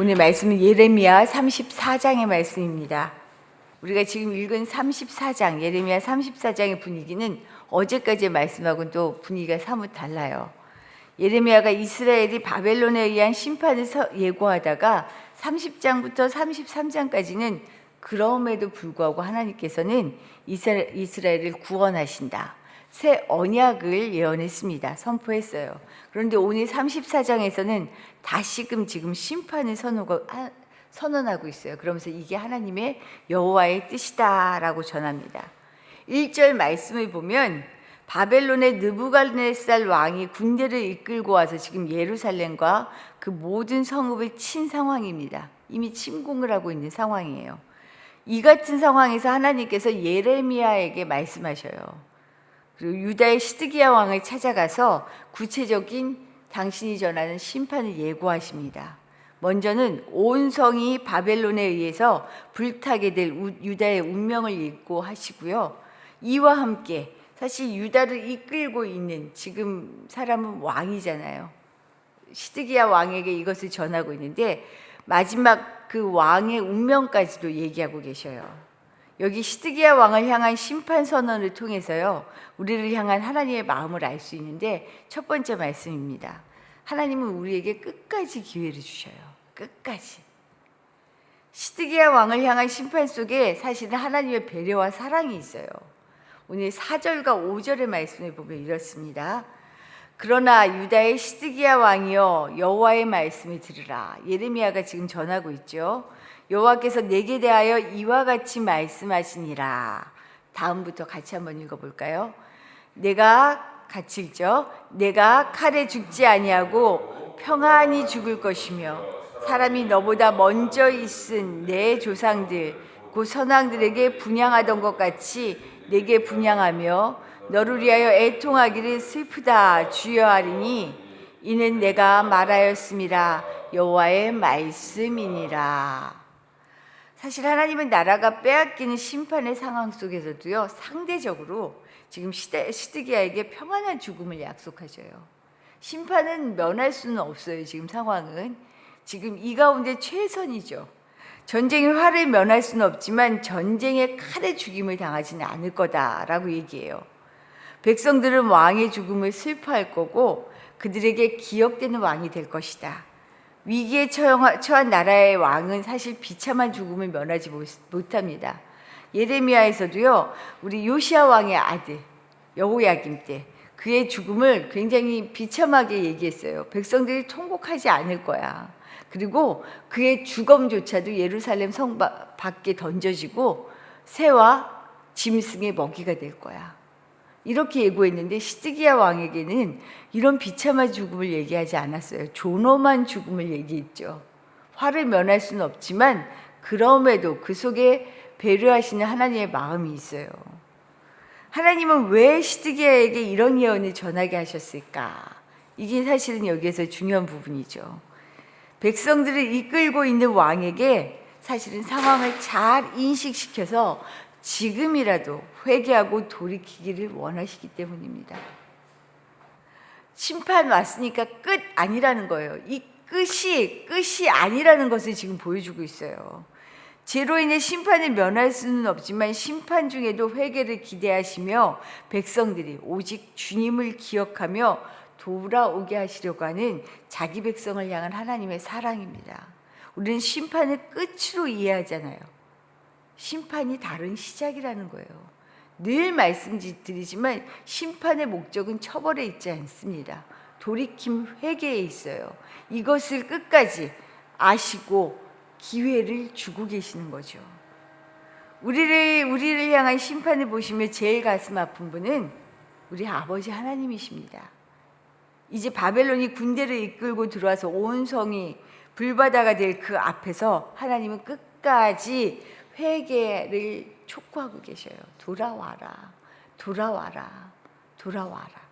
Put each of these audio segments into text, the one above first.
오늘 말씀은 예레미야 34장의 말씀입니다. 우리가 지금 읽은 34장, 예레미야 34장의 분위기는 어제까지의 말씀하고는 또 분위기가 사뭇 달라요. 예레미야가 이스라엘이 바벨론에 의한 심판을 예고하다가 30장부터 33장까지는 그럼에도 불구하고 하나님께서는 이스라엘을 구원하신다, 새 언약을 예언했습니다. 선포했어요. 그런데 오늘 34장에서는 다시금 지금 심판을 선언하고 있어요. 그러면서 이게 하나님의 여호와의 뜻이다라고 전합니다. 1절 말씀을 보면 바벨론의 느부갓네살 왕이 군대를 이끌고 와서 지금 예루살렘과 그 모든 성읍을 친 상황입니다. 이미 침공을 하고 있는 상황이에요. 이 같은 상황에서 하나님께서 예레미야에게 말씀하셔요. 그리고 유다의 시드기야 왕을 찾아가서 구체적인 당신이 전하는 심판을 예고하십니다. 먼저는 온 성이 바벨론에 의해서 불타게 될 유다의 운명을 예고하시고요. 이와 함께 사실 유다를 이끌고 있는 지금 사람은 왕이잖아요. 시드기야 왕에게 이것을 전하고 있는데 마지막 그 왕의 운명까지도 얘기하고 계셔요. 여기 시드기야 왕을 향한 심판 선언을 통해서요, 우리를 향한 하나님의 마음을 알 수 있는데 첫 번째 말씀입니다. 하나님은 우리에게 끝까지 기회를 주셔요. 끝까지. 시드기야 왕을 향한 심판 속에 사실은 하나님의 배려와 사랑이 있어요. 오늘 4절과 5절의 말씀을 보면 이렇습니다. 그러나 유다의 시드기야 왕이여 여호와의 말씀을 들으라. 예레미야가 지금 전하고 있죠. 여호와께서 내게 대하여 이와 같이 말씀하시니라. 다음부터 같이 한번 읽어볼까요? 내가 같이 읽죠. 내가 칼에 죽지 아니하고 평안히 죽을 것이며 사람이 너보다 먼저 있은 내 조상들 그 선왕들에게 분향하던 것 같이 내게 분향하며 너를 위하여 애통하기를 슬프다 주여 하리니 이는 내가 말하였음이라 여호와의 말씀이니라. 사실 하나님은 나라가 빼앗기는 심판의 상황 속에서도요, 상대적으로 지금 시드기야에게 평안한 죽음을 약속하셔요. 심판은 면할 수는 없어요. 지금 상황은 지금 이 가운데 최선이죠. 전쟁의 화를 면할 수는 없지만 전쟁의 칼에 죽임을 당하지는 않을 거다라고 얘기해요. 백성들은 왕의 죽음을 슬퍼할 거고 그들에게 기억되는 왕이 될 것이다. 위기에 처한 나라의 왕은 사실 비참한 죽음을 면하지 못합니다. 예레미야에서도요, 우리 요시야 왕의 아들 여호야김 때 그의 죽음을 굉장히 비참하게 얘기했어요. 백성들이 통곡하지 않을 거야. 그리고 그의 죽음조차도 예루살렘 성 밖에 던져지고 새와 짐승의 먹이가 될 거야. 이렇게 예고했는데 시드기야 왕에게는 이런 비참한 죽음을 얘기하지 않았어요. 존엄한 죽음을 얘기했죠. 화를 면할 수는 없지만 그럼에도 그 속에 배려하시는 하나님의 마음이 있어요. 하나님은 왜 시드기야에게 이런 예언을 전하게 하셨을까? 이게 사실은 여기에서 중요한 부분이죠. 백성들을 이끌고 있는 왕에게 사실은 상황을 잘 인식시켜서 지금이라도 회개하고 돌이키기를 원하시기 때문입니다. 심판 왔으니까 끝 아니라는 거예요. 이 끝이 아니라는 것을 지금 보여주고 있어요. 죄로 인해 심판을 면할 수는 없지만 심판 중에도 회개를 기대하시며 백성들이 오직 주님을 기억하며 돌아오게 하시려고 하는 자기 백성을 향한 하나님의 사랑입니다. 우리는 심판을 끝으로 이해하잖아요. 심판이 다른 시작이라는 거예요. 늘 말씀드리지만 심판의 목적은 처벌에 있지 않습니다. 돌이킴 회개에 있어요. 이것을 끝까지 아시고 기회를 주고 계시는 거죠. 우리를 향한 심판을 보시며 제일 가슴 아픈 분은 우리 아버지 하나님이십니다. 이제 바벨론이 군대를 이끌고 들어와서 온 성이 불바다가 될 그 앞에서 하나님은 끝까지 회개를 촉구하고 계셔요. 돌아와라, 돌아와라, 돌아와라.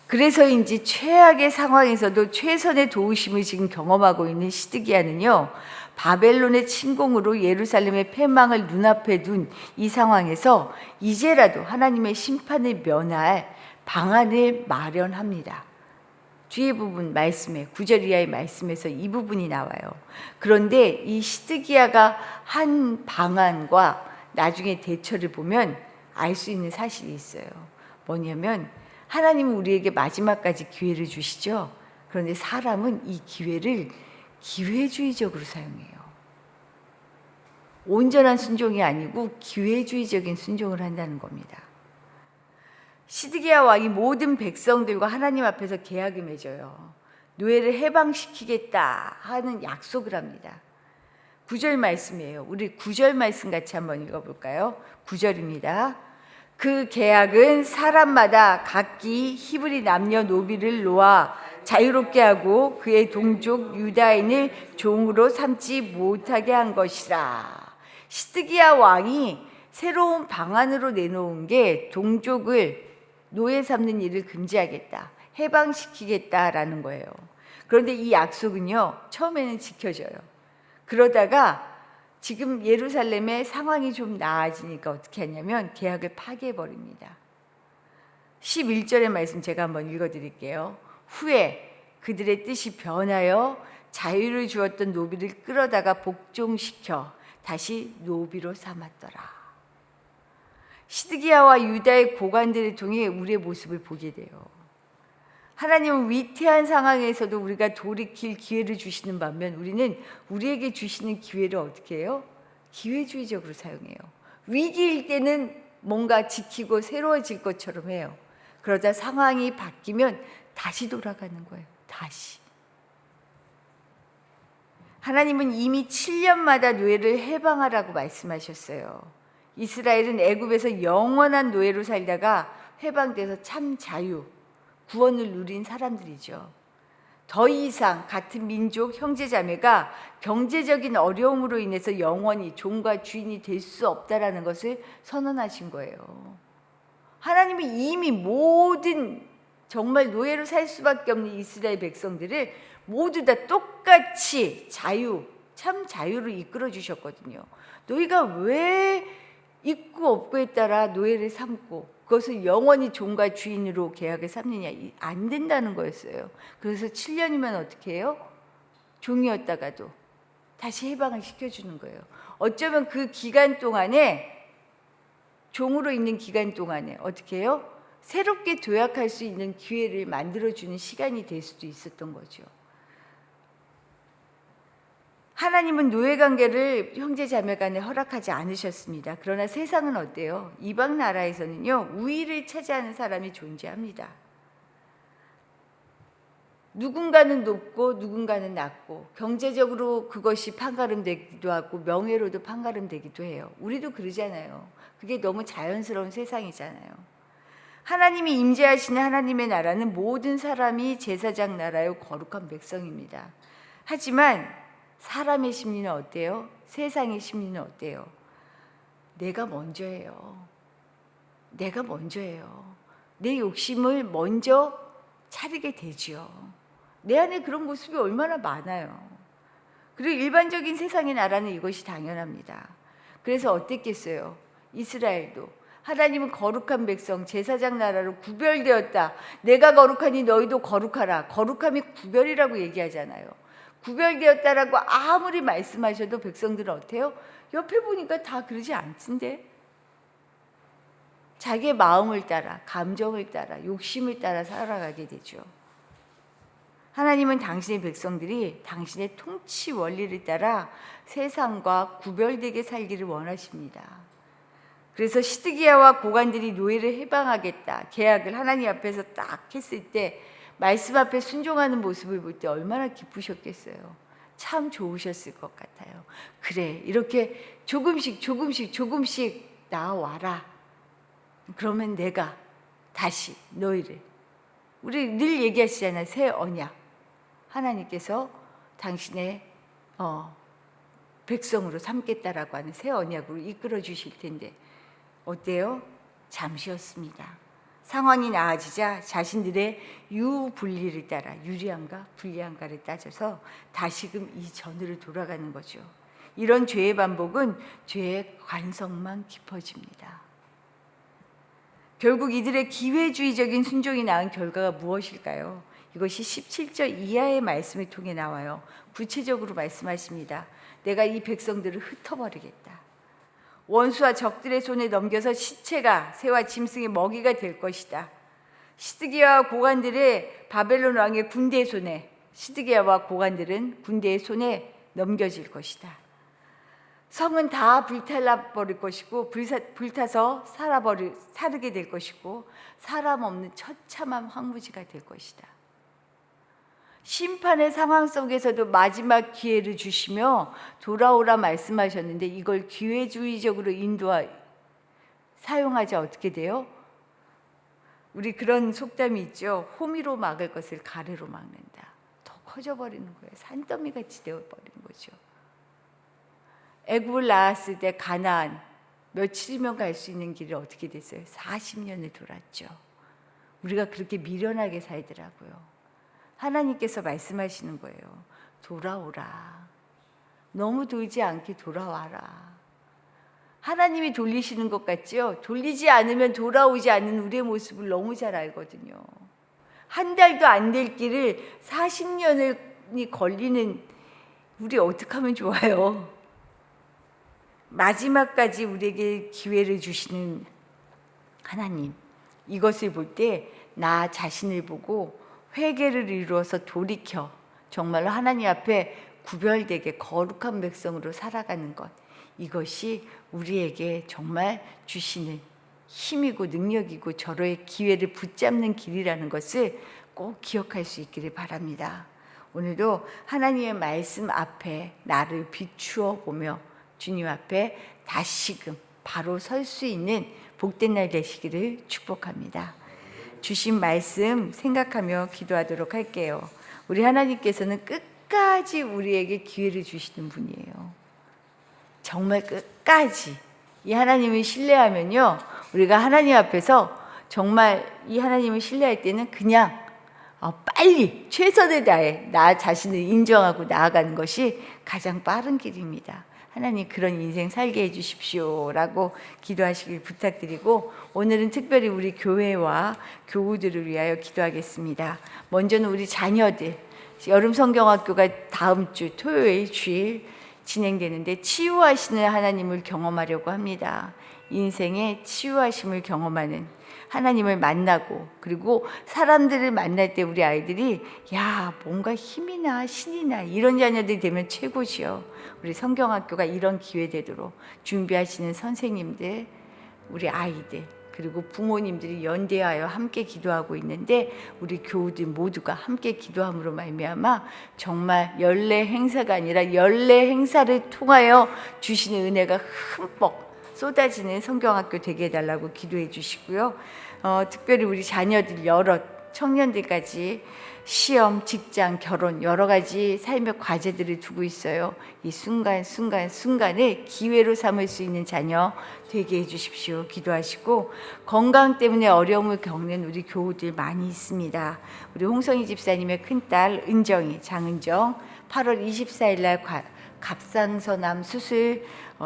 그래서인지 최악의 상황에서도 최선의 도우심을 지금 경험하고 있는 시드기야는요, 바벨론의 침공으로 예루살렘의 패망을 눈앞에 둔 이 상황에서 이제라도 하나님의 심판을 면할 방안을 마련합니다. 뒤에 부분 말씀에 9절 이하의 말씀에서 이 부분이 나와요. 그런데 이 시드기야가 한 방안과 나중에 대처를 보면 알 수 있는 사실이 있어요. 뭐냐면 하나님은 우리에게 마지막까지 기회를 주시죠. 그런데 사람은 이 기회를 기회주의적으로 사용해요. 온전한 순종이 아니고 기회주의적인 순종을 한다는 겁니다. 시드기야 왕이 모든 백성들과 하나님 앞에서 계약을 맺어요. 노예를 해방시키겠다 하는 약속을 합니다. 9절 말씀이에요. 우리 9절 말씀 같이 한번 읽어볼까요? 9절입니다. 그 계약은 사람마다 각기 히브리 남녀노비를 놓아 자유롭게 하고 그의 동족 유다인을 종으로 삼지 못하게 한 것이라. 시드기야 왕이 새로운 방안으로 내놓은 게 동족을 노예 삼는 일을 금지하겠다, 해방시키겠다라는 거예요. 그런데 이 약속은요, 처음에는 지켜져요. 그러다가 지금 예루살렘의 상황이 좀 나아지니까 어떻게 하냐면 계약을 파기해버립니다. 11절의 말씀 제가 한번 읽어드릴게요. 후에 그들의 뜻이 변하여 자유를 주었던 노비를 끌어다가 복종시켜 다시 노비로 삼았더라. 시드기야와 유다의 고관들을 통해 우리의 모습을 보게 돼요. 하나님은 위태한 상황에서도 우리가 돌이킬 기회를 주시는 반면 우리는 우리에게 주시는 기회를 어떻게 해요? 기회주의적으로 사용해요. 위기일 때는 뭔가 지키고 새로워질 것처럼 해요. 그러다 상황이 바뀌면 다시 돌아가는 거예요. 다시. 하나님은 이미 7년마다 노예를 해방하라고 말씀하셨어요. 이스라엘은 애굽에서 영원한 노예로 살다가 해방돼서 참 자유, 구원을 누린 사람들이죠. 더 이상 같은 민족, 형제자매가 경제적인 어려움으로 인해서 영원히 종과 주인이 될 수 없다라는 것을 선언하신 거예요. 하나님은 이미 모든 정말 노예로 살 수밖에 없는 이스라엘 백성들을 모두 다 똑같이 자유, 참 자유로 이끌어 주셨거든요. 너희가 왜 있고 없고에 따라 노예를 삼고 그것을 영원히 종과 주인으로 계약을 삼느냐, 안 된다는 거였어요. 그래서 7년이면 어떻게 해요? 종이었다가도 다시 해방을 시켜주는 거예요. 어쩌면 그 기간 동안에, 종으로 있는 기간 동안에 어떻게 해요? 새롭게 도약할 수 있는 기회를 만들어주는 시간이 될 수도 있었던 거죠. 하나님은 노예관계를 형제자매 간에 허락하지 않으셨습니다. 그러나 세상은 어때요? 이방 나라에서는요, 우위를 차지하는 사람이 존재합니다. 누군가는 높고 누군가는 낮고 경제적으로 그것이 판가름되기도 하고 명예로도 판가름되기도 해요. 우리도 그러잖아요. 그게 너무 자연스러운 세상이잖아요. 하나님이 임재하시는 하나님의 나라는 모든 사람이 제사장 나라요 거룩한 백성입니다. 하지만 사람의 심리는 어때요? 세상의 심리는 어때요? 내가 먼저예요. 내가 먼저예요. 내 욕심을 먼저 차리게 되지요. 내 안에 그런 모습이 얼마나 많아요. 그리고 일반적인 세상의 나라는 이것이 당연합니다. 그래서 어땠겠어요? 이스라엘도 하나님은 거룩한 백성, 제사장 나라로 구별되었다. 내가 거룩하니 너희도 거룩하라. 거룩함이 구별이라고 얘기하잖아요. 구별되었다라고 아무리 말씀하셔도 백성들은 어때요? 옆에 보니까 다 그러지 않던데. 자기의 마음을 따라, 감정을 따라, 욕심을 따라 살아가게 되죠. 하나님은 당신의 백성들이 당신의 통치 원리를 따라 세상과 구별되게 살기를 원하십니다. 그래서 시드기야와 고관들이 노예를 해방하겠다 계약을 하나님 앞에서 딱 했을 때 말씀 앞에 순종하는 모습을 볼 때 얼마나 기쁘셨겠어요. 참 좋으셨을 것 같아요. 그래, 이렇게 조금씩 나와라. 그러면 내가 다시 너희를, 우리 늘 얘기하시잖아요. 새 언약. 하나님께서 당신의 백성으로 삼겠다라고 하는 새 언약으로 이끌어 주실 텐데 어때요? 잠시였습니다. 상황이 나아지자 자신들의 유불리를 따라 유리한가 불리한가를 따져서 다시금 이 전으로 돌아가는 거죠. 이런 죄의 반복은 죄의 관성만 깊어집니다. 결국 이들의 기회주의적인 순종이 낳은 결과가 무엇일까요? 이것이 17절 이하의 말씀을 통해 나와요. 구체적으로 말씀하십니다. 내가 이 백성들을 흩어버리겠다. 원수와 적들의 손에 넘겨서 시체가 새와 짐승의 먹이가 될 것이다. 시드기야와 고관들의 바벨론 왕의 군대의 손에, 시드기야와 고관들은 군대의 손에 넘겨질 것이다. 성은 다 불타버릴 것이고 불타서 사르게 될 것이고 사람 없는 처참한 황무지가 될 것이다. 심판의 상황 속에서도 마지막 기회를 주시며 돌아오라 말씀하셨는데 이걸 기회주의적으로 사용하자 어떻게 돼요? 우리 그런 속담이 있죠. 호미로 막을 것을 가래로 막는다. 더 커져버리는 거예요. 산더미같이 되어버리는 거죠. 애굽을 나왔을 때 가나안 며칠이면 갈 수 있는 길이 어떻게 됐어요? 40년을 돌았죠. 우리가 그렇게 미련하게 살더라고요. 하나님께서 말씀하시는 거예요. 돌아오라. 너무 돌지 않게 돌아와라. 하나님이 돌리시는 것 같죠? 돌리지 않으면 돌아오지 않는 우리의 모습을 너무 잘 알거든요. 한 달도 안 될 길을 40년이 걸리는 우리 어떻게 하면 좋아요? 마지막까지 우리에게 기회를 주시는 하나님, 이것을 볼 때 나 자신을 보고 회개를 이루어서 돌이켜 정말로 하나님 앞에 구별되게 거룩한 백성으로 살아가는 것, 이것이 우리에게 정말 주시는 힘이고 능력이고 저로의 기회를 붙잡는 길이라는 것을 꼭 기억할 수 있기를 바랍니다. 오늘도 하나님의 말씀 앞에 나를 비추어 보며 주님 앞에 다시금 바로 설 수 있는 복된 날 되시기를 축복합니다. 주신 말씀 생각하며 기도하도록 할게요. 우리 하나님께서는 끝까지 우리에게 기회를 주시는 분이에요. 정말 끝까지. 이 하나님을 신뢰하면요, 우리가 하나님 앞에서 정말 이 하나님을 신뢰할 때는 그냥 빨리 최선을 다해 나 자신을 인정하고 나아가는 것이 가장 빠른 길입니다. 하나님 그런 인생 살게 해주십시오 라고 기도하시길 부탁드리고, 오늘은 특별히 우리 교회와 교우들을 위하여 기도하겠습니다. 먼저는 우리 자녀들, 여름 성경학교가 다음 주 토요일 주일 진행되는데 치유하시는 하나님을 경험하려고 합니다. 인생의 치유하심을 경험하는 하나님을 만나고, 그리고 사람들을 만날 때 우리 아이들이 뭔가 힘이 나 신이 나 이런 자녀들이 되면 최고지요. 우리 성경학교가 이런 기회 되도록 준비하시는 선생님들, 우리 아이들, 그리고 부모님들이 연대하여 함께 기도하고 있는데 우리 교우들 모두가 함께 기도함으로 말미암아 정말 연례 행사가 아니라 연례 행사를 통하여 주시는 은혜가 흠뻑 쏟아지는 성경학교 되게 해달라고 기도해 주시고요. 특별히 우리 자녀들 여러 청년들까지 시험, 직장, 결혼 여러 가지 삶의 과제들을 두고 있어요. 이 순간을 기회로 삼을 수 있는 자녀 되게 해주십시오. 기도하시고, 건강 때문에 어려움을 겪는 우리 교우들 많이 있습니다. 우리 홍성희 집사님의 큰딸 은정이, 장은정 8월 24일 날 갑상선암 수술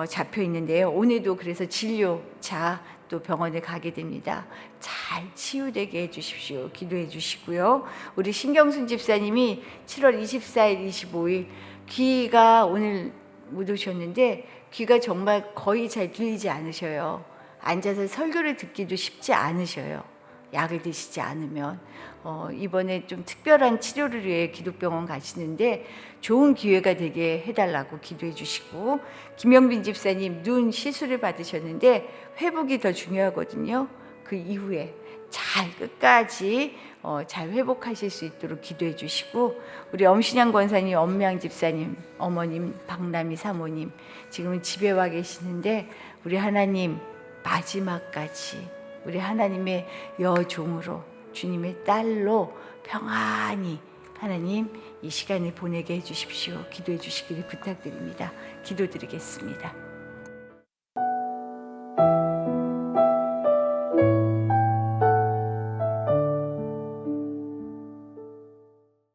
잡혀 있는데요. 오늘도 그래서 진료차 또 병원에 가게 됩니다. 잘 치유되게 해주십시오. 기도해 주시고요. 우리 신경순 집사님이 7월 24일, 25일 귀가 오늘 못 오셨는데 귀가 정말 거의 잘 들리지 않으셔요. 앉아서 설교를 듣기도 쉽지 않으셔요. 약을 드시지 않으면. 이번에 좀 특별한 치료를 위해 기독병원 가시는데 좋은 기회가 되게 해달라고 기도해 주시고, 김영빈 집사님 눈 시술을 받으셨는데 회복이 더 중요하거든요. 그 이후에 잘 끝까지 잘 회복하실 수 있도록 기도해 주시고, 우리 엄신양 권사님, 엄명 집사님, 어머님, 박남희 사모님 지금은 집에 와 계시는데 우리 하나님 마지막까지 우리 하나님의 여종으로 주님의 딸로 평안히 하나님 이 시간을 보내게 해주십시오. 기도해 주시기를 부탁드립니다. 기도드리겠습니다.